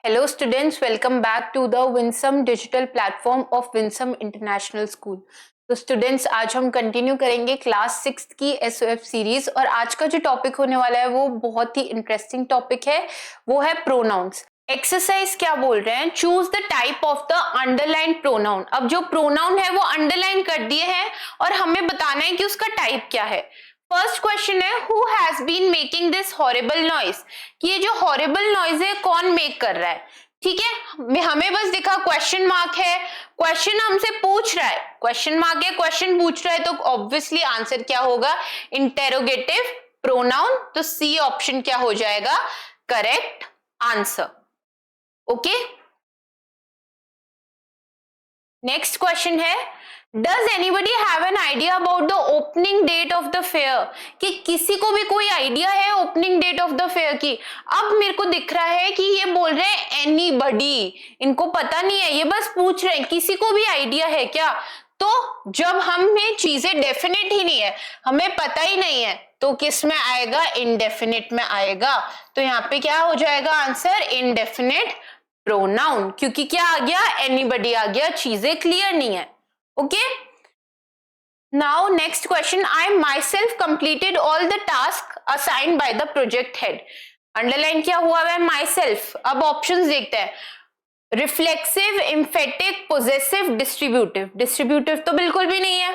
Hello students, welcome back to the Winsome digital platform of Winsome International School. तो students आज हम continue करेंगे class 6 की SOF series और आज का जो टॉपिक होने वाला है वो बहुत ही इंटरेस्टिंग टॉपिक है, वो है प्रोनाउंस। एक्सरसाइज क्या बोल रहे हैं, choose the type of the underline pronoun. अब जो प्रोनाउन है वो अंडरलाइन कर दिए हैं और हमें बताना है कि उसका टाइप क्या है। फर्स्ट क्वेश्चन है, who has been making this horrible noise, कि ये जो हॉरिबल नॉइज है कौन मेक कर रहा है। ठीक है, हमें बस दिखा क्वेश्चन मार्क है, क्वेश्चन हमसे पूछ रहा है, क्वेश्चन मार्क है, क्वेश्चन पूछ रहा है, तो ऑब्वियसली आंसर क्या होगा, इंटेरोगेटिव प्रोनाउन। तो सी ऑप्शन क्या हो जाएगा, correct answer. Okay, next question है, Does anybody have an idea about the opening date of the fair? कि किसी को भी कोई आइडिया है opening date of the fair की। अब मेरे को दिख रहा है कि ये बोल रहे हैं anybody, इनको पता नहीं है, ये बस पूछ रहे हैं किसी को भी आइडिया है क्या। तो जब हमें चीजें डेफिनेट ही नहीं है, हमें पता ही नहीं है, तो किस में आएगा, इनडेफिनेट में आएगा। तो यहाँ पे क्या हो जाएगा आंसर, इनडेफिनेट प्रोनाउन, क्योंकि क्या आ गया, एनीबडी आ गया, चीजें क्लियर नहीं है। Okay, now next question, I myself completed all the tasks assigned by the project head. Underline क्या हुआ है, myself। अब ऑप्शंस देखते हैं, reflexive, emphatic, possessive, distributive. Distributive तो बिल्कुल भी नहीं है,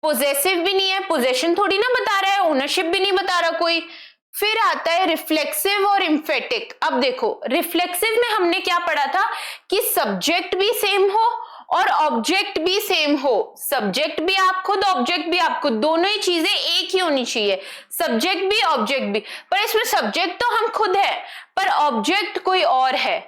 पोजेसिव भी नहीं है, पोजेशन थोड़ी ना बता रहा है, ओनरशिप भी नहीं बता रहा कोई। फिर आता है रिफ्लेक्सिव और एम्फेटिक। अब देखो, रिफ्लेक्सिव में हमने क्या पढ़ा था कि सब्जेक्ट भी सेम हो और ऑब्जेक्ट भी सेम हो। सब्जेक्ट भी आप खुद, ऑब्जेक्ट भी आप खुद, दोनों ही चीजें एक ही होनी चाहिए, सब्जेक्ट भी ऑब्जेक्ट भी। पर इसमें सब्जेक्ट तो हम खुद है पर ऑब्जेक्ट कोई और है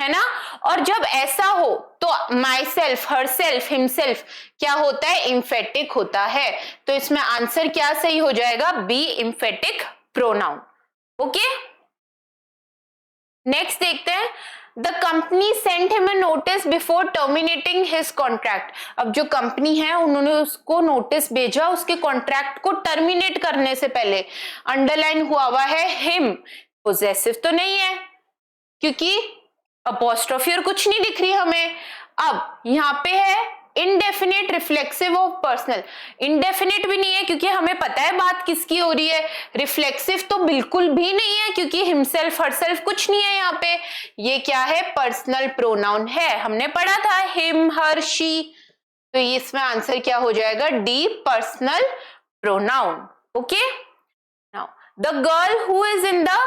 ना। और जब ऐसा हो तो my self, her self, himself क्या होता है, एम्फेटिक होता है। तो इसमें आंसर क्या सही हो जाएगा, B, emphatic pronoun. Okay, next देखते हैं, the company sent him a notice before terminating his contract. अब जो कंपनी है उन्होंने उसको नोटिस भेजा उसके कॉन्ट्रैक्ट को टर्मिनेट करने से पहले। अंडरलाइन हुआ है हिम, पोजेसिव तो नहीं है क्योंकि अपॉस्ट्रोफी और कुछ नहीं दिख रही हमें। अब यहाँ पे है indefinite reflexive of personal, indefinite भी नहीं है क्योंकि हमें पता है बात किसकी हो रही है। रिफ्लेक्सिव तो बिल्कुल भी नहीं है क्योंकि हिमसेल्फ, हरसेल्फ कुछ नहीं है यहाँ पे। ये क्या है, पर्सनल प्रोनाउन है, हमने पढ़ा था हिम, हर, शी। तो इसमें आंसर क्या हो जाएगा, D, personal pronoun. Okay, now the girl who is in the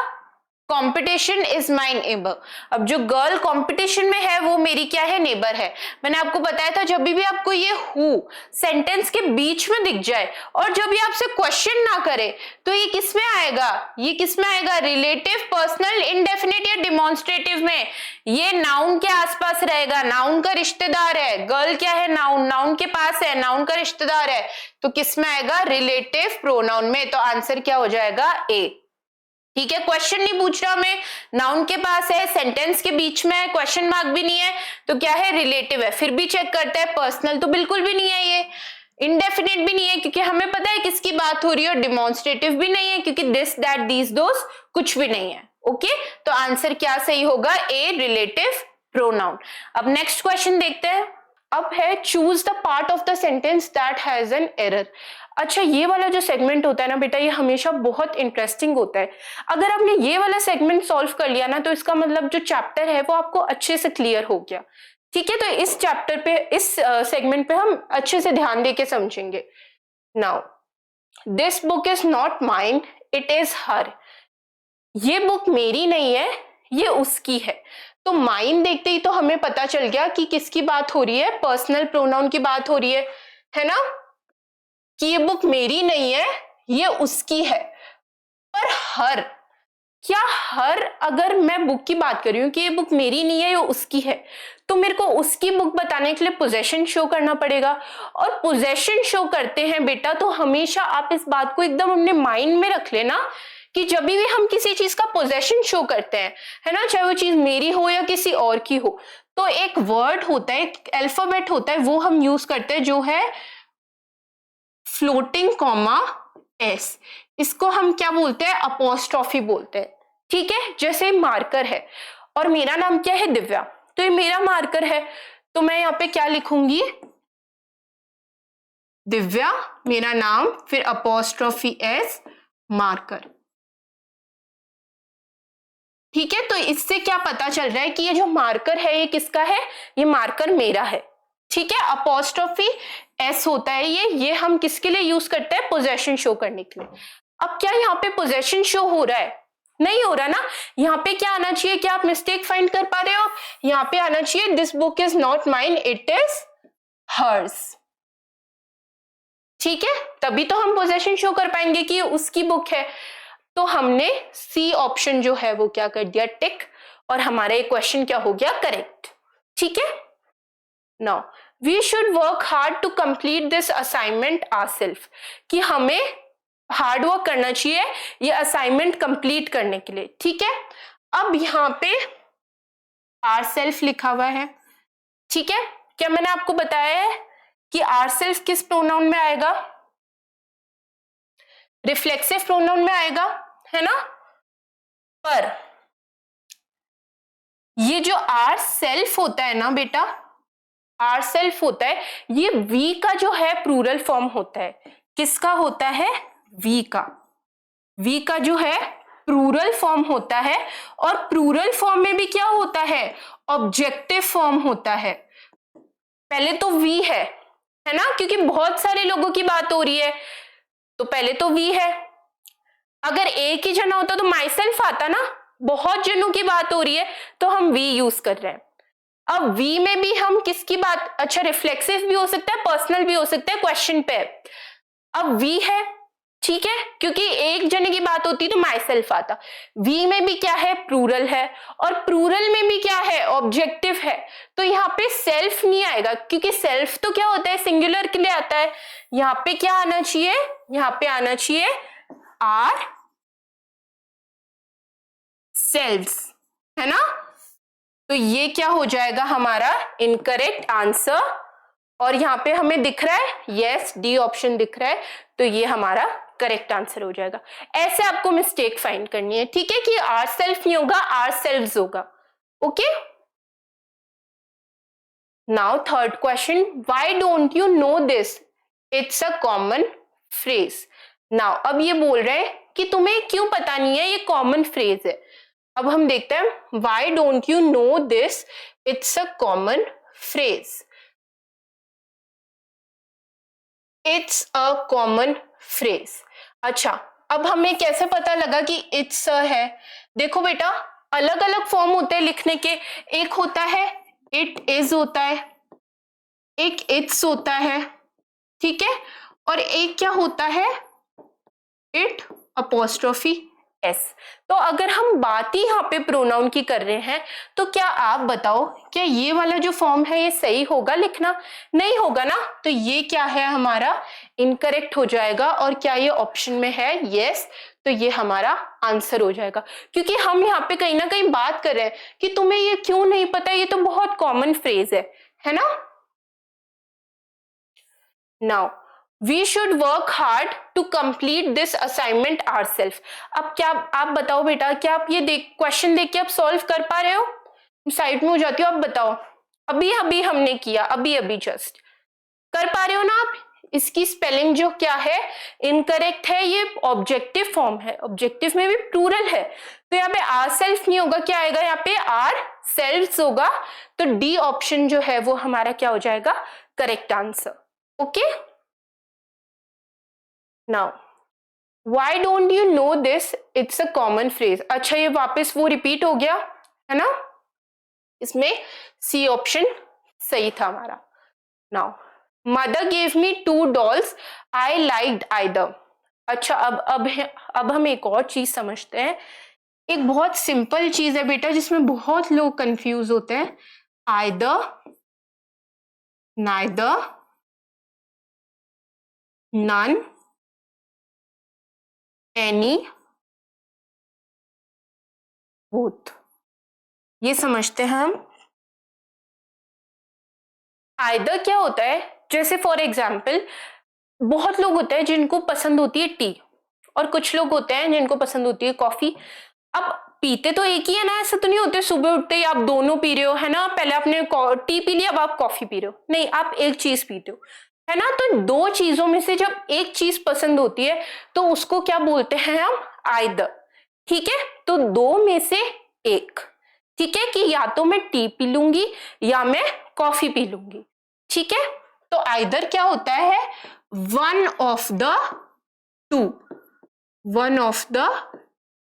competition is my neighbour. अब जो गर्ल कॉम्पिटिशन में है वो मेरी क्या है, नेबर है। मैंने आपको बताया था जब भी आपको ये हु सेंटेंस के बीच में दिख जाए और जब ये आपसे क्वेश्चन ना करे तो ये किस में आएगा, ये किस में आएगा, रिलेटिव, पर्सनल, इनडेफिनिट या डिमॉन्स्ट्रेटिव में। ये नाउन के आसपास रहेगा, नाउन का रिश्तेदार है। गर्ल क्या है, नाउन, नाउन के पास है, नाउन का रिश्तेदार है, तो किस में आएगा, रिलेटिव प्रोनाउन में। तो आंसर क्या हो जाएगा, ए। ठीक है, क्वेश्चन नहीं पूछ रहा हमें, नाउन के पास है, सेंटेंस के बीच में है, क्वेश्चन मार्क भी नहीं है, तो क्या है, रिलेटिव है। फिर भी चेक करते हैं, पर्सनल तो बिल्कुल भी नहीं है, ये इनडेफिनेट भी नहीं है क्योंकि हमें पता है किसकी बात हो रही है, और डिमॉन्स्ट्रेटिव भी नहीं है क्योंकि दिस, दैट, दीज, दोस कुछ भी नहीं है। ओके, तो आंसर क्या सही होगा, ए, रिलेटिव प्रोनाउन। अब नेक्स्ट क्वेश्चन देखते हैं। अब है choose the part of the sentence that has an error. अच्छा, ये वाला जो सेगमेंट होता है ना बेटा, ये हमेशा बहुत इंटरेस्टिंग होता है। अगर आपने ये वाला सेगमेंट सॉल्व कर लिया ना तो इसका मतलब जो चैप्टर है वो आपको अच्छे से क्लियर हो गया। ठीक है, तो इस चैप्टर पे, इस सेगमेंट पे हम अच्छे से ध्यान देके समझेंगे। Now this book is not mine, it is her. ये बुक मेरी नहीं है, ये उसकी है। तो माइन देखते ही तो हमें पता चल गया कि किसकी बात हो रही है, पर्सनल प्रोनाउन की बात हो रही है ना, कि ये बुक मेरी नहीं है, ये उसकी है। पर हर, क्या हर, अगर मैं बुक की बात कर रही हूं कि ये बुक मेरी नहीं है, ये उसकी है, तो मेरे को उसकी बुक बताने के लिए पोजेशन शो करना पड़ेगा। और पोजेशन शो करते हैं बेटा तो हमेशा आप इस बात को एकदम अपने माइंड में रख लेना कि जब भी हम किसी चीज का पोजेशन शो करते हैं, है ना, चाहे वो चीज मेरी हो या किसी और की हो, तो एक वर्ड होता है, एक अल्फाबेट होता है, वो हम यूज करते हैं, जो है फ्लोटिंग कॉमा एस। इसको हम क्या बोलते हैं, अपोस्ट्रोफी बोलते हैं। ठीक है, जैसे मार्कर है और मेरा नाम क्या है, दिव्या, तो ये मेरा मार्कर है, तो मैं यहाँ पे क्या लिखूंगी, दिव्या मेरा नाम, फिर अपॉस्ट्रोफी एस मार्कर। ठीक है, तो इससे क्या पता चल रहा है कि ये जो मार्कर है ये किसका है, ये मार्कर मेरा है। ठीक है, अपॉस्ट्रोफी एस होता है ये हम किसके लिए यूज करते हैं, पोजेशन शो करने के लिए। अब क्या यहाँ पे पोजेशन शो हो रहा है, नहीं हो रहा ना, यहाँ पे क्या आना चाहिए, क्या आप मिस्टेक फाइंड कर पा रहे हो, यहाँ पे आना चाहिए this book is not mine it is hers. ठीक है, तभी तो हम पोजेशन शो कर पाएंगे कि उसकी बुक है। तो हमने सी ऑप्शन जो है वो क्या कर दिया, टिक, और हमारा ये क्वेश्चन क्या हो गया, करेक्ट। ठीक है, now we should work hard to complete this assignment ourself, कि हमें हार्ड वर्क करना चाहिए ये असाइनमेंट कंप्लीट करने के लिए। ठीक है, अब यहाँ पे आवरसेल्फ लिखा हुआ है। ठीक है, क्या मैंने आपको बताया है कि आवरसेल्फ किस प्रोनाउन में आएगा, रिफ्लेक्सिव प्रोनाउन में आएगा, है ना। पर ये जो आर सेल्फ होता है ना बेटा, आर सेल्फ होता है, ये वी का जो है प्लूरल फॉर्म होता है। किसका होता है, वी का। वी का जो है प्लूरल फॉर्म होता है, और प्लूरल फॉर्म में भी क्या होता है, ऑब्जेक्टिव फॉर्म होता है। पहले तो वी है ना, क्योंकि बहुत सारे लोगों की बात हो रही है, तो पहले तो वी है। अगर एक ही जना होता तो माई सेल्फ आता ना, बहुत जनों की बात हो रही है तो हम वी यूज कर रहे हैं। अब वी में भी हम किसकी बात, अच्छा रिफ्लेक्सिव भी हो सकता है, पर्सनल भी हो सकता है, क्वेश्चन पे। अब वी है, ठीक है, क्योंकि एक जने की बात होती तो माई सेल्फ आता। वी में भी क्या है, प्लूरल है, और प्लूरल में भी क्या है, ऑब्जेक्टिव है, तो यहाँ पे सेल्फ नहीं आएगा, क्योंकि सेल्फ तो क्या होता है, सिंगुलर के लिए आता है। यहाँ पे क्या आना चाहिए, यहाँ पे आना चाहिए आर सेल्व्स, है ना। तो ये क्या हो जाएगा हमारा इनकरेक्ट आंसर, और यहाँ पे हमें दिख रहा है यस, डी ऑप्शन दिख रहा है, तो ये हमारा करेक्ट आंसर हो जाएगा। ऐसे आपको मिस्टेक फाइंड करनी है, ठीक है, कि आर सेल्फ नहीं होगा, आर सेल्व्स होगा। Okay, now third question, why don't you know this, it's a common phrase. Now अब ये बोल रहे हैं कि तुम्हें क्यों पता नहीं है, ये कॉमन फ्रेज है। अब हम देखते हैं, why don't you know this, it's a common phrase. It's a common phrase. अच्छा, अब हमें कैसे पता लगा कि इट्स अ है, देखो बेटा अलग अलग फॉर्म होते हैं लिखने के, एक होता है इट इज होता है, एक इट्स होता है, ठीक है, और एक क्या होता है, इट अपॉस्ट्रोफी एस। तो अगर हम बात ही यहाँ पे प्रोनाउन की कर रहे हैं, तो क्या आप बताओ, क्या ये वाला जो फॉर्म है ये सही होगा लिखना, नहीं होगा ना, तो ये क्या है हमारा इनकरेक्ट हो जाएगा। और क्या ये ऑप्शन में है, यस, तो ये हमारा आंसर हो जाएगा, क्योंकि हम यहाँ पे कहीं ना कहीं बात कर रहे हैं कि तुम्हें ये क्यों नहीं पता, ये तो बहुत कॉमन फ्रेज है ना। Now we should work hard to complete this assignment ourself. अब क्या आप बताओ बेटा, क्या आप ये क्वेश्चन देख के आप सॉल्व कर पा रहे हो, साइड में हो जाती हो, आप बताओ। अभी अभी हमने किया, अभी अभी जस्ट कर पा रहे हो ना आप। इसकी स्पेलिंग जो क्या है, इनकरेक्ट है, ये ऑब्जेक्टिव फॉर्म है, ऑब्जेक्टिव में भी प्लूरल है, तो यहाँ पे आर सेल्फ नहीं होगा, क्या आएगा यहाँ पे आर सेल्व्स होगा। तो डी ऑप्शन जो है वो हमारा क्या हो जाएगा, correct answer. Okay, now why don't you know this, it's a common phrase। अच्छा, ये वापस वो रिपीट हो गया है ना, इसमें सी ऑप्शन सही था हमारा। Now mother gave me 2 dolls, I liked either. अच्छा, अब हम एक और चीज समझते हैं, एक बहुत सिंपल चीज है बेटा जिसमें बहुत लोग कंफ्यूज होते हैं, either, neither, none, any, both, ये समझते हैं हम। आइदर क्या होता है, जैसे फॉर एग्जाम्पल बहुत लोग होते हैं जिनको पसंद होती है टी, और कुछ लोग होते हैं जिनको पसंद होती है कॉफी। अब पीते तो एक ही है ना, ऐसा तो नहीं होते सुबह उठते ही आप दोनों पी रहे हो, है ना, पहले आपने टी पी लिया अब आप कॉफी पी रहे हो, नहीं, आप एक चीज पीते हो, है ना। तो दो चीजों में से जब एक चीज पसंद होती है तो उसको क्या बोलते हैं हम, आइदर। ठीक है, तो दो में से एक, ठीक है, कि या तो मैं टी पी लूंगी या मैं कॉफी पी लूंगी। ठीक है, तो आइदर क्या होता है, one of the two, one of the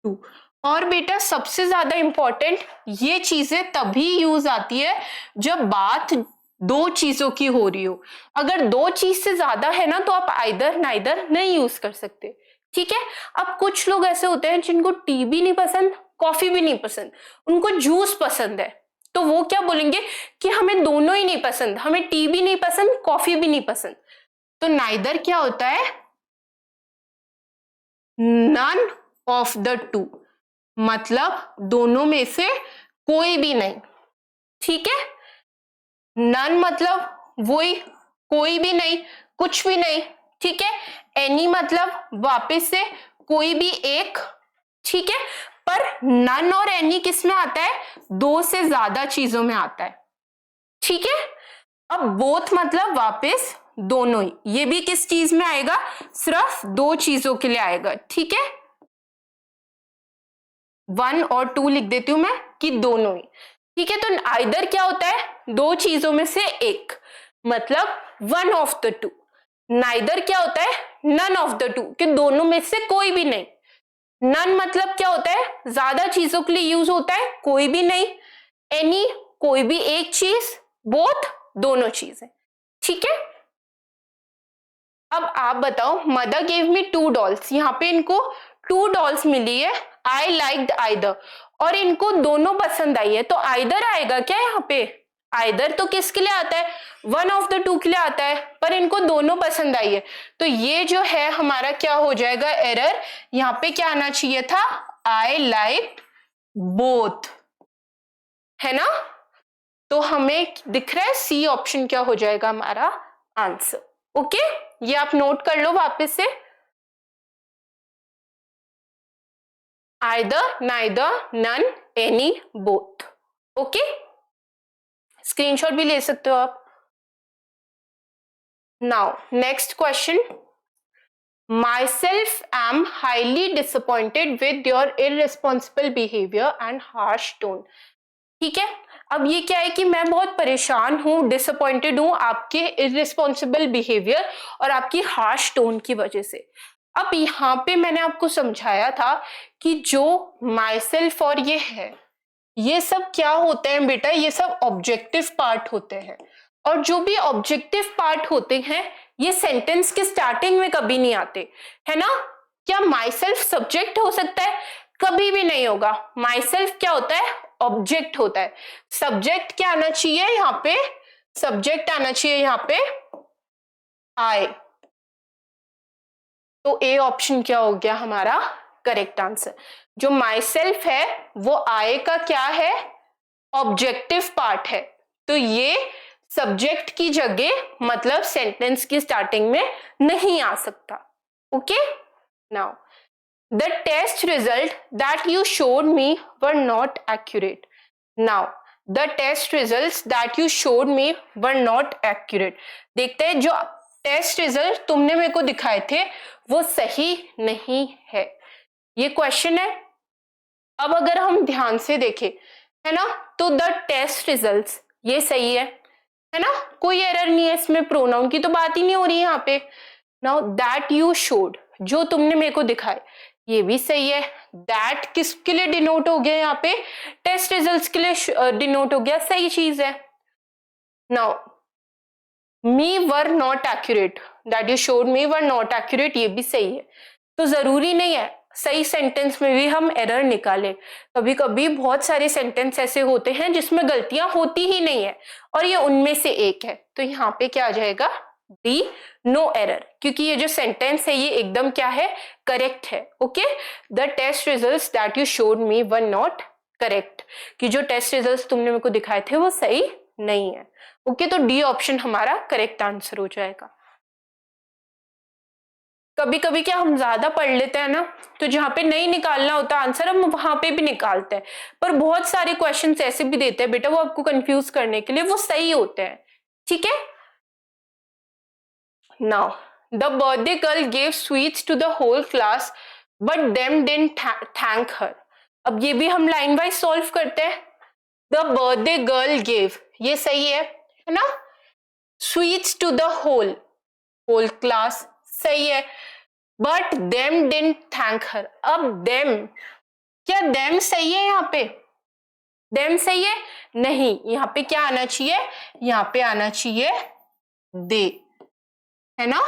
two. और बेटा सबसे ज्यादा इंपॉर्टेंट, ये चीजें तभी यूज आती है जब बात दो चीजों की हो रही हो। अगर दो चीज से ज्यादा है ना तो आप आइदर नाइदर नहीं यूज कर सकते। ठीक है, अब कुछ लोग ऐसे होते हैं जिनको टी भी नहीं पसंद, कॉफी भी नहीं पसंद, उनको जूस पसंद है, तो वो क्या बोलेंगे कि हमें दोनों ही नहीं पसंद, हमें टी भी नहीं पसंद, कॉफी भी नहीं पसंद। तो नाइदर क्या होता है, नन ऑफ द टू, मतलब दोनों में से कोई भी नहीं। ठीक है, नन मतलब वही, कोई भी नहीं, कुछ भी नहीं। ठीक है, एनी मतलब वापस से कोई भी एक। ठीक है, पर नन और एनी किस में आता है, दो से ज्यादा चीजों में आता है। ठीक है, अब बोथ मतलब वापस दोनों ही, ये भी किस चीज में आएगा, सिर्फ दो चीजों के लिए आएगा। ठीक है, वन और टू लिख देती हूं मैं कि दोनों ही। ठीक है, तो आइदर क्या होता है, दो चीजों में से एक, मतलब one of the two. Neither क्या होता है, नन ऑफ द टू, कि दोनों में से कोई भी नहीं। नन मतलब क्या होता है, ज्यादा चीजों के लिए यूज होता है, कोई भी नहीं। एनी कोई भी एक चीज, बोथ दोनों चीजें। ठीक है, अब आप बताओ, mother gave me two dolls, यहाँ पे इनको टू डॉल्स मिली है, आई लाइक्ड आइदर, और इनको दोनों पसंद आई है, तो आइदर आएगा क्या यहाँ पे, आइदर तो किसके लिए आता है, वन ऑफ द टू के लिए आता है, पर इनको दोनों पसंद आई है, तो ये जो है हमारा क्या हो जाएगा, एरर। यहाँ पे क्या आना चाहिए था, आई लाइक बोथ, है ना। तो हमें दिख रहा है सी ऑप्शन क्या हो जाएगा हमारा आंसर। ओके, ये आप नोट कर लो वापस से, either, neither, none, any, both. Okay, screenshot भी ले सकते हो आप। Now next question, myself am highly disappointed with your irresponsible behavior and harsh tone। ठीक है, अब ये क्या है कि मैं बहुत परेशान हूं, डिसअपॉइंटेड हूं आपके इररिस्पॉन्सिबल बिहेवियर और आपकी हार्श टोन की वजह से। अब यहाँ पे मैंने आपको समझाया था कि जो माई सेल्फ और ये है, ये सब क्या होते हैं बेटा, ये सब ऑब्जेक्टिव पार्ट होते हैं, और जो भी ऑब्जेक्टिव पार्ट होते हैं ये सेंटेंस के स्टार्टिंग में कभी नहीं आते, है ना। क्या माई सेल्फ सब्जेक्ट हो सकता है, कभी भी नहीं होगा। माई सेल्फ क्या होता है, ऑब्जेक्ट होता है। सब्जेक्ट क्या आना चाहिए यहाँ पे, सब्जेक्ट आना चाहिए यहाँ पे आई। तो ए ऑप्शन क्या हो गया हमारा करेक्ट आंसर। जो माई सेल्फ है वो आई का क्या है, ऑब्जेक्टिव पार्ट है, तो ये सब्जेक्ट की जगह मतलब सेंटेंस की स्टार्टिंग में नहीं आ सकता। Okay, now the test result that you showed me were not accurate. Now the test results that you showed me were not accurate. देखते हैं, जो टेस्ट रिजल्ट तुमने मेरे को दिखाए थे वो सही नहीं है, ये क्वेश्चन है। अब अगर हम ध्यान से देखें, है ना, तो द टेस्ट रिजल्ट्स ये सही है ना, कोई एरर नहीं है इसमें, प्रोनाउन की तो बात ही नहीं हो रही है यहाँ पे। नाउ दैट यू शोड, जो तुमने मेरे को दिखाए, ये भी सही है। दैट किसके लिए डिनोट हो गया यहाँ पे, टेस्ट रिजल्ट्स के लिए डिनोट हो गया, सही चीज है। Now me were not accurate, that you showed me were not accurate, ये भी सही है। तो जरूरी नहीं है सही सेंटेंस में भी हम एरर निकालें, कभी कभी बहुत सारे सेंटेंस ऐसे होते हैं जिसमें गलतियां होती ही नहीं है, और ये उनमें से एक है। तो यहाँ पे क्या आ जाएगा, डी, नो एरर, क्योंकि ये जो सेंटेंस है ये एकदम क्या है, करेक्ट है। Okay, the test results that you showed me were not correct, कि जो टेस्ट रिजल्ट्स तुमने मेरे को दिखाए थे वो सही नहीं है। ओके, तो डी ऑप्शन हमारा करेक्ट आंसर हो जाएगा। कभी कभी क्या हम ज्यादा पढ़ लेते हैं ना, तो जहां पे नहीं निकालना होता आंसर हम वहां पे भी निकालते हैं, पर बहुत सारे क्वेश्चंस ऐसे भी देते हैं बेटा वो आपको कंफ्यूज करने के लिए, वो सही होते हैं, ठीक है। Now the birthday girl gave sweets to the whole class but them didn't thank her. अब ये भी हम लाइन वाइज सॉल्व करते हैं। द बर्थडे गर्ल गेव, ये सही है ना। Sweets to the whole class, सही है। But them didn't thank her, अब देम, क्या देम सही है यहाँ पे? देम सही है? नहीं, यहाँ पे क्या आना चाहिए? यहाँ पे आना चाहिए दे, है ना।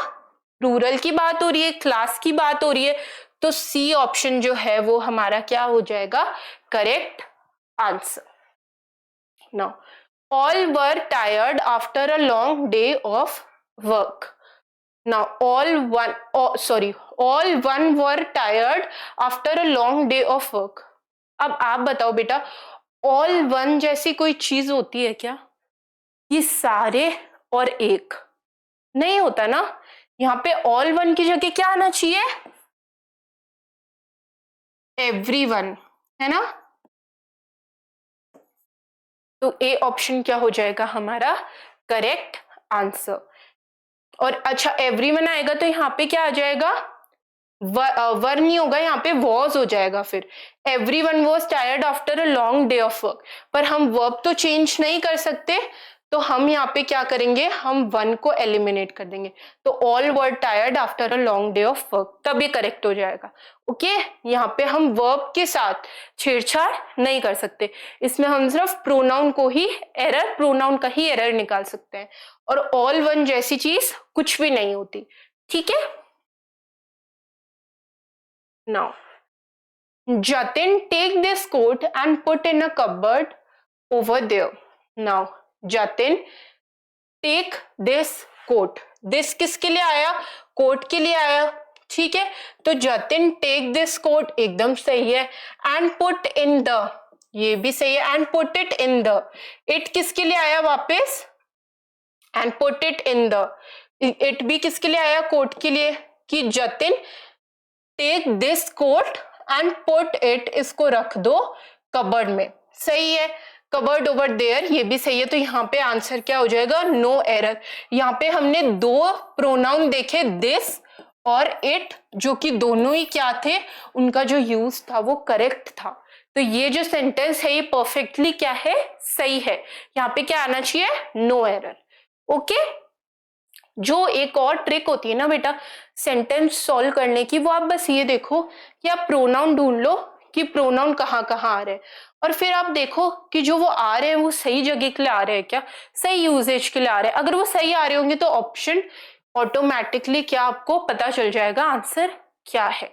प्लूरल की बात हो रही है, क्लास की बात हो रही है, तो सी ऑप्शन जो है वो हमारा क्या हो जाएगा? Correct answer. Now all were tired after a long day of work. Now all one were tired after a long day of work. अब आप बताओ बेटा, all one जैसी कोई चीज होती है क्या? ये सारे और एक नहीं होता ना। यहाँ पे all one की जगह क्या आना चाहिए? everyone, है ना। तो ए ऑप्शन क्या हो जाएगा हमारा? Correct answer. और अच्छा एवरीवन आएगा तो यहाँ पे क्या आ जाएगा? वर नहीं होगा, यहाँ पे वॉज हो जाएगा। फिर everyone was tired after a long day of work, पर हम वर्ब तो चेंज नहीं कर सकते, तो हम यहाँ पे क्या करेंगे? हम वन को एलिमिनेट कर देंगे, तो all were tired after a long day of work, तब ये करेक्ट हो जाएगा। ओके, यहाँ पे हम वर्ब के साथ छेड़छाड़ नहीं कर सकते, इसमें हम सिर्फ प्रोनाउन को ही एरर, प्रोनाउन का ही एरर निकाल सकते हैं, और ऑल वन जैसी चीज कुछ भी नहीं होती, ठीक है। Now Jatin, take this coat and put in a cupboard over there. Now Jatin, take this coat. This किसके लिए आया? कोट के लिए आया, ठीक है। तो जतिन टेक दिस कोट एकदम सही है। एंड पुट इन द, ये भी सही है। And put it in the, it किसके लिए आया वापस? And put it in the, it भी किसके लिए आया? कोट के लिए, कि Jatin take this coat and put it, इसको रख दो कबर्ड में, सही है। कबर्ड ओवर देयर, ये भी सही है। तो यहाँ पे आंसर क्या हो जाएगा? No error. यहाँ पे हमने दो प्रोनाउन देखे, दिस और इट, जो कि दोनों ही क्या थे? उनका जो यूज था वो करेक्ट था। तो ये जो सेंटेंस है ये परफेक्टली क्या है? सही है। यहाँ पे क्या आना चाहिए? No error. ओके, जो एक और ट्रिक होती है ना बेटा सेंटेंस सॉल्व करने की, वो आप बस ये देखो कि आप प्रोनाउन ढूंढ लो कि प्रोनाउन कहाँ कहाँ आ रहे हैं, और फिर आप देखो कि जो वो आ रहे हैं वो सही जगह के लिए आ रहे हैं क्या, सही यूजेज के लिए आ रहे हैं। अगर वो सही आ रहे होंगे तो ऑप्शन ऑटोमेटिकली क्या आपको पता चल जाएगा आंसर क्या है।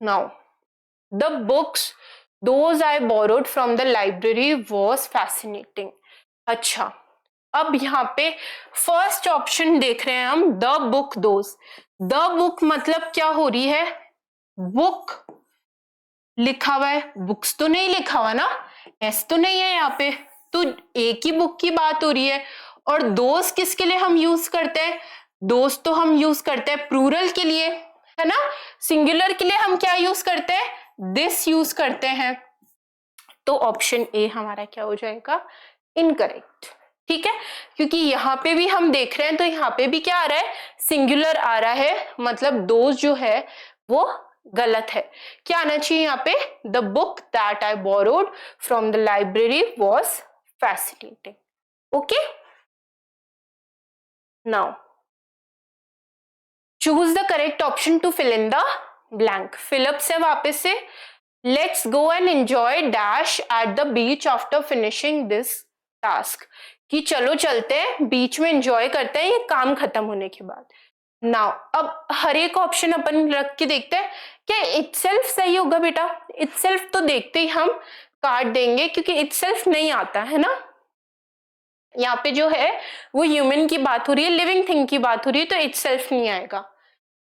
Now the books those I borrowed from the library was fascinating. अच्छा, अब यहाँ पे फर्स्ट ऑप्शन देख रहे हैं हम, the book those. The book मतलब क्या हो रही है? बुक लिखा हुआ है, बुक्स तो नहीं लिखा हुआ ना, एस तो नहीं है यहाँ पे, तो एक ही बुक की बात हो रही है। और दोज किसके लिए हम यूज करते हैं? दोज तो हम यूज करते हैं प्लूरल के लिए, है ना। सिंगुलर के लिए हम क्या यूज करते हैं? दिस यूज करते हैं। तो ऑप्शन ए हमारा क्या हो जाएगा? इनकरेक्ट, ठीक है। क्योंकि यहाँ पे भी हम देख रहे हैं तो यहाँ पे भी क्या आ रहा है? सिंगुलर आ रहा है, मतलब दोज जो है वो गलत है। क्या आना चाहिए यहाँ पे? The book that I borrowed from the library was fascinating. Okay, now choose the correct option to fill in the blank. Fill up से वापस से, let's go and enjoy dash at the beach after finishing this task, कि चलो चलते हैं बीच में enjoy करते हैं ये काम खत्म होने के बाद। नाउ अब हर एक ऑप्शन अपन रख के देखते हैं क्या इटसेल्फ सही होगा बेटा। इटसेल्फ तो देखते ही हम काट देंगे क्योंकि इटसेल्फ नहीं आता है ना। यहाँ पे जो है वो ह्यूमन की बात हो रही है, लिविंग थिंग की बात हो रही है, तो इटसेल्फ नहीं आएगा।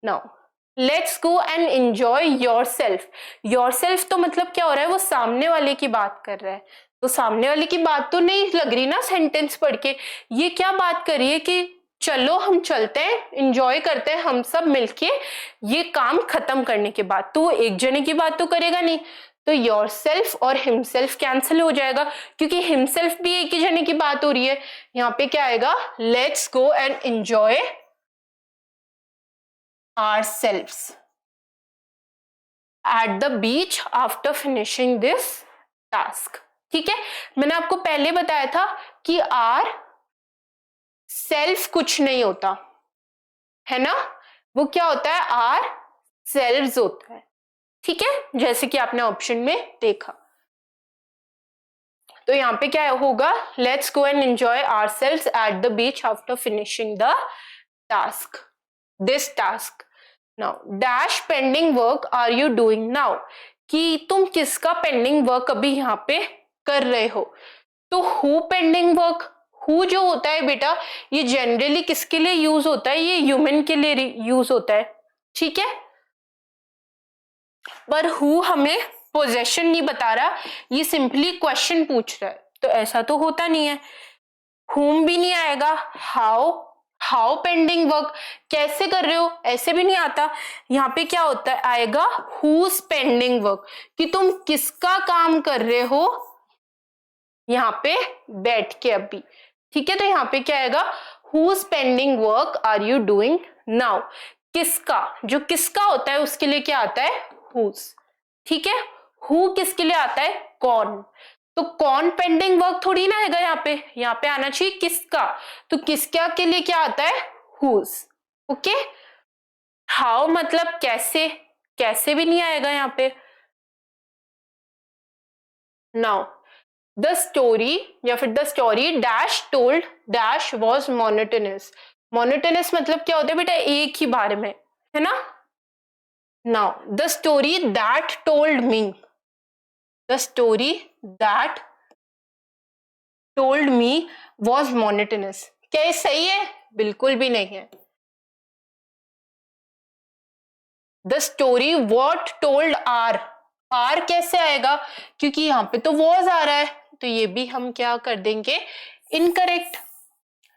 Now let's go and enjoy yourself. Yourself तो मतलब क्या हो रहा है? वो सामने वाले की बात कर रहा है, तो सामने वाले की बात तो नहीं लग रही ना सेंटेंस पढ़ के। ये क्या बात कर रही है कि चलो हम चलते हैं, एंजॉय करते हैं हम सब मिलके ये काम खत्म करने के बाद। तो एक जने की बात तो करेगा नहीं, तो योर सेल्फ और हिमसेल्फ कैंसिल हो जाएगा, क्योंकि हिमसेल्फ भी एक ही जने की बात हो रही है। यहाँ पे क्या आएगा, let's go and enjoy ourselves at the beach after finishing this task. ठीक है, मैंने आपको पहले बताया था कि आर सेल्फ कुछ नहीं होता है ना, वो क्या होता है, आर सेल्व्स होता है। ठीक है, जैसे कि आपने ऑप्शन में देखा। तो यहाँ पे क्या होगा, let's go and enjoy ourselves at the beach after finishing the task, this task. Now dash pending work are you doing now, कि तुम किसका पेंडिंग वर्क अभी यहाँ पे कर रहे हो। तो हु पेंडिंग वर्क, हु जो होता है बेटा ये जनरली किसके लिए यूज होता है, ये ह्यूमन के लिए यूज होता है। ठीक है, पर हु हमें पोजेशन नहीं बता रहा, ये सिंपली क्वेश्चन पूछ रहा है, तो ऐसा तो होता नहीं है। हुम भी नहीं आएगा, हाउ, हाउ पेंडिंग वर्क, कैसे कर रहे हो, ऐसे भी नहीं आता। यहाँ पे क्या होता है, आएगा हुज पेंडिंग वर्क, कि तुम किसका काम कर रहे हो यहाँ पे बैठ के अभी। ठीक है, तो यहाँ पे क्या आएगा, whose pending work are you doing now, किसका, जो किसका होता है उसके लिए क्या आता है, हुज। ठीक है, हु किसके लिए आता है, कौन, तो कौन पेंडिंग वर्क थोड़ी ना आएगा यहाँ पे आना चाहिए किसका, तो किसका के लिए क्या आता है, हुज। ओके, हाउ मतलब कैसे, कैसे भी नहीं आएगा यहाँ पे। नाउ द स्टोरी या फिर the story dash told dash was monotonous, monotonous मतलब क्या होता है बेटा, एक ही बारे में, है ना। Now the story that told me, the story that told me was monotonous, क्या ये सही है, बिल्कुल भी नहीं है। The story what told are, are कैसे आएगा, क्योंकि यहाँ पे तो वॉज आ रहा है, तो ये भी हम क्या कर देंगे, incorrect.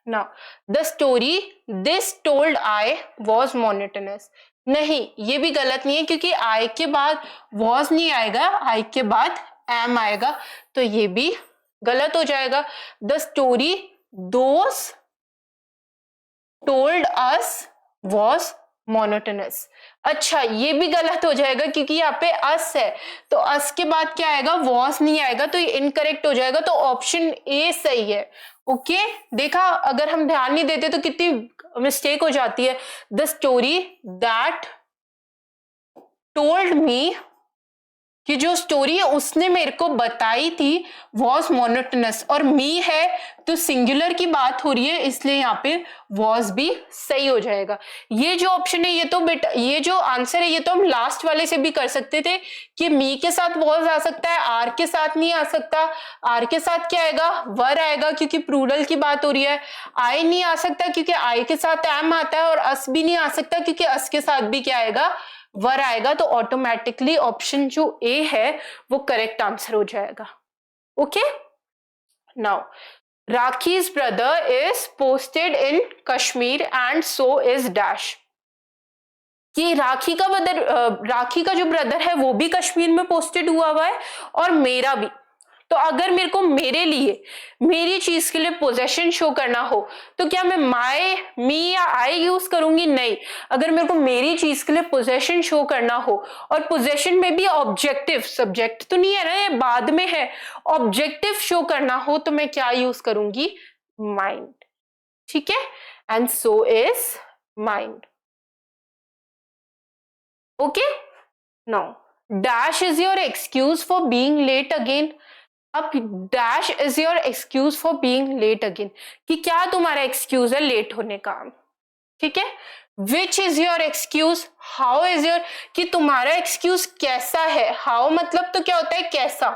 Now the story this told I was monotonous, नहीं ये भी गलत नहीं है, क्योंकि आई के बाद वॉज नहीं आएगा, आई के बाद एम आएगा, तो ये भी गलत हो जाएगा। The story those told us was monotonous, अच्छा ये भी गलत हो जाएगा, क्योंकि यहाँ पे अस है, तो अस के बाद क्या आएगा, वॉज नहीं आएगा, तो ये इनकरेक्ट हो जाएगा, तो ऑप्शन ए सही है। ओके, देखा, अगर हम ध्यान नहीं देते तो कितनी मिस्टेक हो जाती है। द स्टोरी दैट टोल्ड मी, कि जो स्टोरी है उसने मेरे को बताई थी, वॉज मोनोटोनस, और मी है तो सिंगुलर की बात हो रही है, इसलिए यहाँ पे वॉज भी सही हो जाएगा। ये जो ऑप्शन है ये तो बेटा, ये जो आंसर है ये तो हम लास्ट वाले से भी कर सकते थे, कि मी के साथ वॉज आ सकता है, आर के साथ नहीं आ सकता। आर के साथ क्या आएगा, वर आएगा, क्योंकि प्लूरल की बात हो रही है। आई नहीं आ सकता, क्योंकि आई के साथ एम आता है, और अस भी नहीं आ सकता, क्योंकि अस के साथ भी क्या आएगा, वर आएगा, तो ऑटोमेटिकली ऑप्शन जो ए है वो करेक्ट आंसर हो जाएगा। Okay, now rakhis brother is posted in Kashmir and so is dash, कि राखी का जो ब्रदर है वो भी कश्मीर में पोस्टेड हुआ है, और मेरा भी। तो अगर मेरे को मेरे लिए मेरी चीज के लिए पोजेशन शो करना हो, तो क्या मैं माय, मी या आई यूज करूंगी, नहीं। अगर मेरे को मेरी चीज के लिए पोजेशन शो करना हो, और पोजेशन में भी ऑब्जेक्टिव, सब्जेक्ट तो नहीं है ना, ये बाद में है, ऑब्जेक्टिव शो करना हो, तो मैं क्या यूज करूंगी, माइंड। ठीक है, and so is mind. Okay, now dash is your excuse for being late again. अब dash is your excuse for being late again, कि क्या तुम्हारा एक्सक्यूज है लेट होने का। ठीक है, which is your excuse, how is your, कि तुम्हारा एक्सक्यूज कैसा है, हाउ मतलब तो क्या होता है कैसा,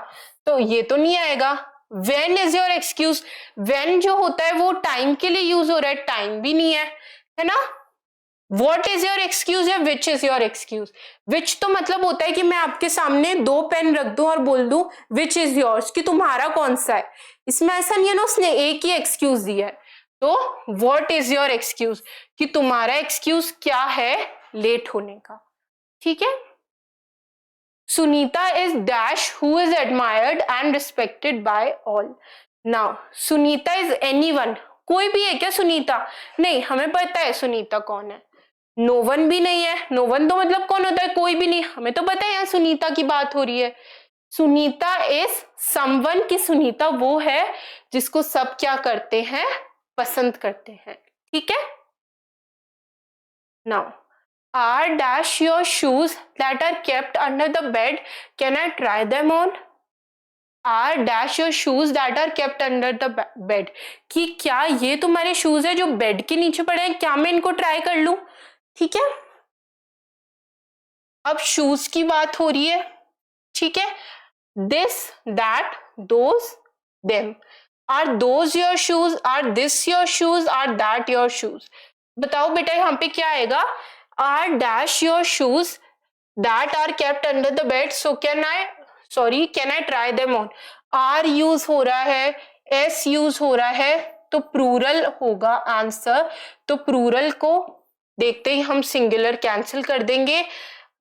तो ये तो नहीं आएगा। When is your excuse, when जो होता है वो टाइम के लिए यूज हो रहा है, टाइम भी नहीं है ना। What is your excuse या which is your excuse? Which तो मतलब होता है कि मैं आपके सामने दो पेन रख दूं और बोल दूं which is yours, कि तुम्हारा कौन सा है। इसमें ऐसा नहीं है ना, उसने एक ही एक्सक्यूज दिया है। तो व्हाट इज योर एक्सक्यूज, कि तुम्हारा एक्सक्यूज क्या है लेट होने का, ठीक है। Sunita is dash who is admired and respected by all. Now Sunita is anyone, कोई भी है क्या सुनीता? नहीं, हमें पता है सुनीता कौन है। नो वन भी नहीं है, नो वन तो मतलब कौन होता है? कोई भी नहीं, हमें तो पता है यहाँ सुनीता की बात हो रही है। सुनीता इज समवन, की सुनीता वो है जिसको सब क्या करते हैं? पसंद करते हैं, ठीक है। Now are dash your shoes that are kept under the bed, can I try them on? Are dash your shoes that are kept under the bed, कि क्या ये तुम्हारे शूज है जो बेड के नीचे पड़े हैं, क्या मैं इनको ट्राई कर लूं? ठीक है, अब शूज की बात हो रही है, ठीक है। This, that, those, them. Are those your shoes, are this your shoes, are that your shoes? बताओ बेटा यहाँ पे क्या आएगा? Are dash your shoes that are kept under the bed, so can I try them on. Are use हो रहा है, S use हो रहा है, तो प्लूरल होगा आंसर। तो प्लूरल को देखते ही हम सिंगुलर कैंसिल कर देंगे,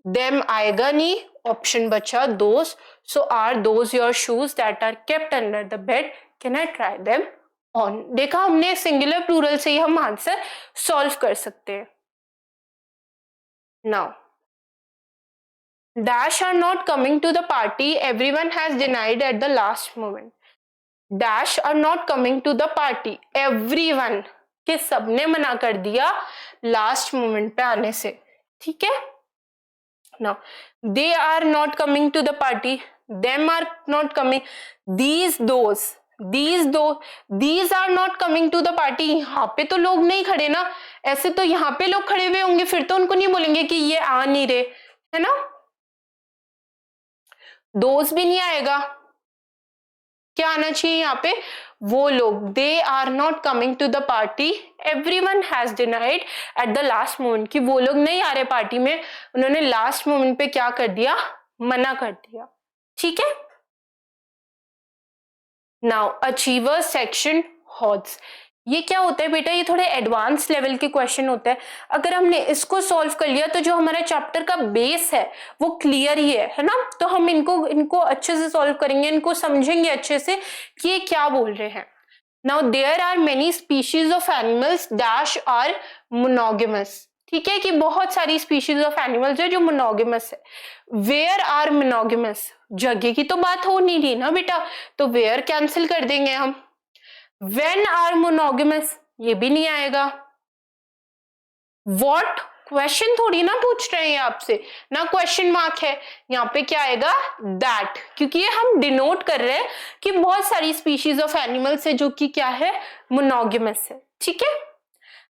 देम आएगा नहीं, ऑप्शन बचा those. So are those your shoes that are kept under the bed, can I try them on? देखा हमने, सिंगुलर प्लूरल से ही हम आंसर सॉल्व कर सकते हैं। Now dash are not coming to the party, everyone has denied at the last moment. dash are not coming to the party, everyone के सबने मना कर दिया लास्ट मोमेंट पे आने से, ठीक है। now they are not coming to the party, them are not coming, these are not coming to the party, यहाँ पे तो लोग नहीं खड़े ना, ऐसे तो यहाँ पे लोग खड़े हुए होंगे, फिर तो उनको नहीं बोलेंगे कि ये आ नहीं रहे, है ना। दोस्त भी नहीं आएगा, क्या आना चाहिए यहाँ पे? वो लोग, they are not coming to the party, everyone has denied at the last moment, कि वो लोग नहीं आ रहे पार्टी में, उन्होंने लास्ट मोमेंट पे क्या कर दिया? मना कर दिया, ठीक है। नाउ अचीवर सेक्शन हॉट्स, ये क्या होता है बेटा? ये थोड़े एडवांस लेवल के क्वेश्चन होते हैं। अगर हमने इसको सॉल्व कर लिया तो जो हमारा चैप्टर का बेस है वो क्लियर ही है ना। तो हम इनको अच्छे से सॉल्व करेंगे, इनको समझेंगे अच्छे से कि ये क्या बोल रहे हैं। Now there are many species of animals dash are monogamous, ठीक है, कि बहुत सारी स्पीशीज ऑफ एनिमल्स है जो मोनोगेमस है। वेयर आर मोनोगेमस, जगह की तो बात हो नहीं रही ना बेटा, तो वेयर कैंसिल कर देंगे हम। When are monogamous, ये भी नहीं आएगा। What, क्वेश्चन थोड़ी ना पूछ रहे हैं आपसे ना, क्वेश्चन मार्क है, यहाँ पे क्या आएगा? दैट, क्योंकि ये हम डिनोट कर रहे हैं कि बहुत सारी स्पीशीज ऑफ एनिमल्स है जो कि क्या है? मोनोगेमस है, ठीक है।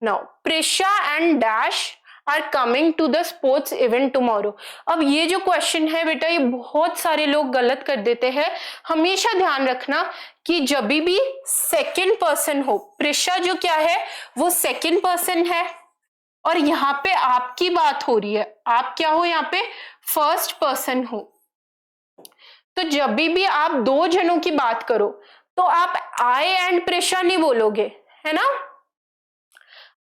Now Presha and dash are coming to the sports event tomorrow. अब ये जो क्वेश्चन है बेटा, ये बहुत सारे लोग गलत कर देते हैं। हमेशा ध्यान रखना कि जब भी सेकंड पर्सन हो, प्रेशा जो क्या है वो सेकंड पर्सन है, और यहाँ पे आपकी बात हो रही है, आप क्या हो यहाँ पे? फर्स्ट पर्सन हो। तो जब भी आप दो जनों की बात करो तो आप आई एंड प्रेशा नहीं बोलोगे, है ना।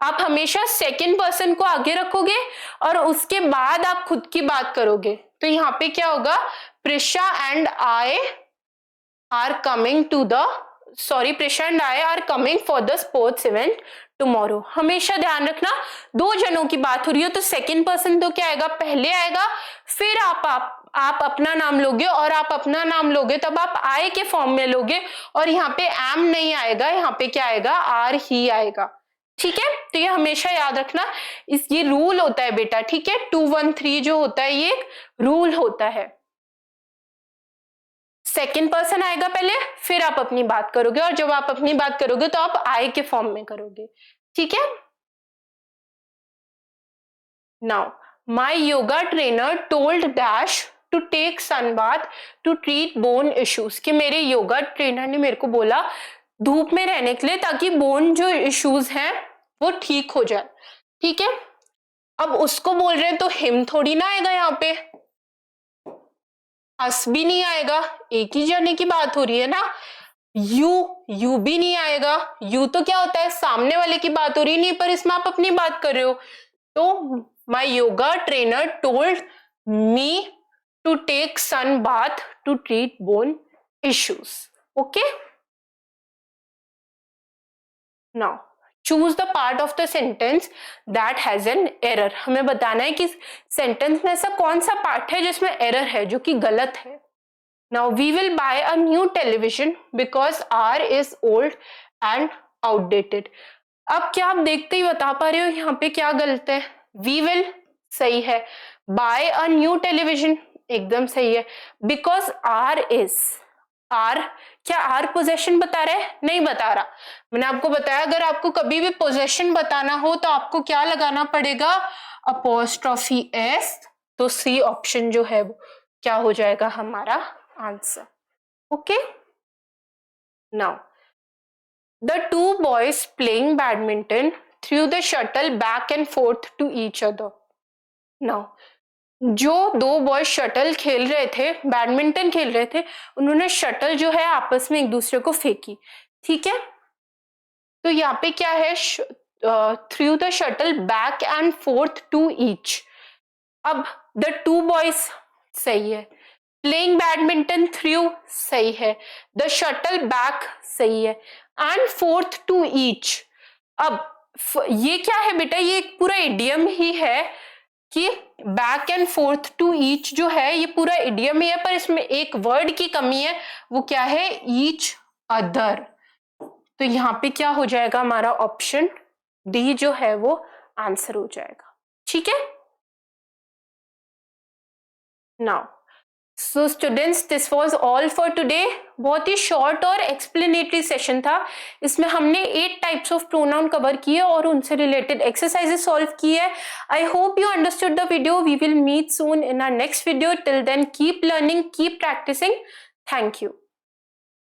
आप हमेशा सेकंड पर्सन को आगे रखोगे और उसके बाद आप खुद की बात करोगे। तो यहाँ पे क्या होगा? Presha and I are coming to the, Presha and I are coming for the sports event tomorrow. हमेशा ध्यान रखना, दो जनों की बात हो रही हो तो सेकंड पर्सन तो क्या आएगा? पहले आएगा, फिर आप अपना नाम लोगे, और आप अपना नाम लोगे तब आप आई के फॉर्म में लोगे, और यहाँ पे एम नहीं आएगा, यहाँ पे क्या आएगा? आर ही आएगा, ठीक है। तो ये हमेशा याद रखना, ये रूल होता है बेटा, ठीक है। 213 जो होता है ये रूल होता है। सेकंड पर्सन आएगा पहले, फिर आप अपनी बात करोगे, और जब आप अपनी बात करोगे तो आप आई के फॉर्म में करोगे, ठीक है। Now my yoga trainer told dash to take sunbath to treat bone issues, कि मेरे योगा ट्रेनर ने मेरे को बोला धूप में रहने के लिए ताकि बोन जो इश्यूज हैं वो ठीक हो जाए, ठीक है। अब उसको बोल रहे हैं तो हिम थोड़ी ना आएगा, यहाँ पे अस भी नहीं आएगा, एक ही जने की बात हो रही है ना। यू भी नहीं आएगा, यू तो क्या होता है, सामने वाले की बात हो रही नहीं, पर इसमें आप अपनी बात कर रहे हो। तो my yoga trainer told me to take sun bath to treat bone issues. Okay, now choose the part of the sentence that has an error. हमें बताना है कि सेंटेंस में ऐसा कौन सा पार्ट है जिसमें एरर है, जो कि गलत है। Now we will buy a new television because our is old and outdated. अब क्या आप देखते ही बता पा रहे हो यहाँ पे क्या गलत है? वी विल सही है, बाय अ न्यू टेलीविजन एकदम सही है, बिकॉज आर इज, आर क्या आर पोजेशन बता रहा है? नहीं बता रहा। मैंने आपको बताया अगर आपको कभी भी पोजेशन बताना हो तो आपको क्या लगाना पड़ेगा? Apostrophe S. तो सी ऑप्शन जो है वो क्या हो जाएगा हमारा आंसर। Okay, now the two boys playing badminton threw the shuttle back and forth to each other. नाउ जो दो बॉय शटल खेल रहे थे, बैडमिंटन खेल रहे थे, उन्होंने शटल जो है आपस में एक दूसरे को फेंकी। ठीक है, तो यहाँ पे क्या है? Threw the shuttle back and forth to each. अब द टू बॉयज सही है, प्लेइंग बैडमिंटन थ्रू सही है, द शटल बैक सही है, एंड फोर्थ टू ईच। अब ये क्या है बेटा? ये एक पूरा इडियम ही है कि back and forth to each जो है ये पूरा इडियम ही है, पर इसमें एक वर्ड की कमी है, वो क्या है? Each other. तो यहाँ पे क्या हो जाएगा हमारा ऑप्शन डी जो है वो आंसर हो जाएगा। ठीक है, now so students this was all for today. बहुत ही शॉर्ट और एक्सप्लेनेटरी सेशन था। इसमें हमने 8 टाइप्स ऑफ प्रोनाउन कवर किए और उनसे रिलेटेड एक्सरसाइजेस सॉल्व की है। I hope you understood the video. We will meet soon in our next video. Till then keep learning, keep practicing. Thank you.